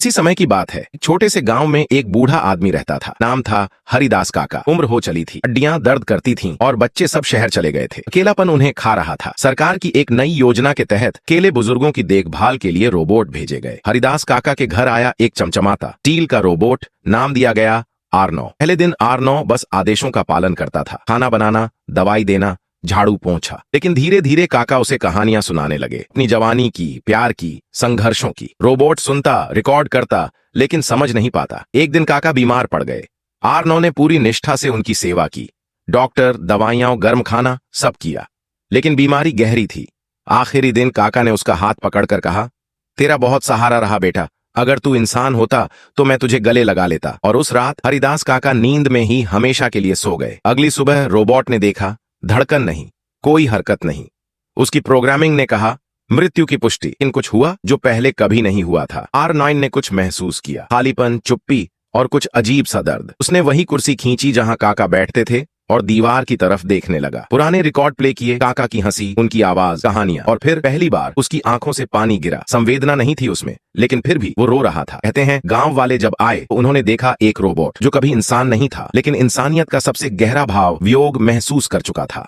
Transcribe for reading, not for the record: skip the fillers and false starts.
इसी समय की बात है, छोटे से गांव में एक बूढ़ा आदमी रहता था। नाम था हरिदास काका। उम्र हो चली थी, हड्डियां दर्द करती थीं और बच्चे सब शहर चले गए थे। अकेलापन उन्हें खा रहा था। सरकार की एक नई योजना के तहत अकेले बुजुर्गों की देखभाल के लिए रोबोट भेजे गए। हरिदास काका के घर आया एक चमचमाता स्टील का रोबोट। नाम दिया गया R9। पहले दिन R9 बस आदेशों का पालन करता था, खाना बनाना, दवाई देना, झाड़ू पोंछा। लेकिन धीरे धीरे काका उसे कहानियां सुनाने लगे, अपनी जवानी की, प्यार की, संघर्षों की। रोबोट सुनता, रिकॉर्ड करता, लेकिन समझ नहीं पाता। एक दिन काका बीमार पड़ गए। R9 ने पूरी निष्ठा से उनकी सेवा की। डॉक्टर, दवाइयां, गर्म खाना सब किया, लेकिन बीमारी गहरी थी। आखिरी दिन काका ने उसका हाथ पकड़कर कहा, तेरा बहुत सहारा रहा बेटा, अगर तू इंसान होता तो मैं तुझे गले लगा लेता। और उस रात हरिदास काका नींद में ही हमेशा के लिए सो गए। अगली सुबह रोबोट ने देखा, धड़कन नहीं, कोई हरकत नहीं। उसकी प्रोग्रामिंग ने कहा, मृत्यु की पुष्टि। इन कुछ हुआ जो पहले कभी नहीं हुआ था। R9 ने कुछ महसूस किया, खालीपन, चुप्पी और कुछ अजीब सा दर्द। उसने वही कुर्सी खींची जहां काका बैठते थे और दीवार की तरफ देखने लगा। पुराने रिकॉर्ड प्ले किए, काका की हंसी, उनकी आवाज, कहानियां। और फिर पहली बार उसकी आंखों से पानी गिरा। संवेदना नहीं थी उसमें, लेकिन फिर भी वो रो रहा था। कहते हैं गांव वाले जब आए तो उन्होंने देखा एक रोबोट जो कभी इंसान नहीं था, लेकिन इंसानियत का सबसे गहरा भाव, वियोग महसूस कर चुका था।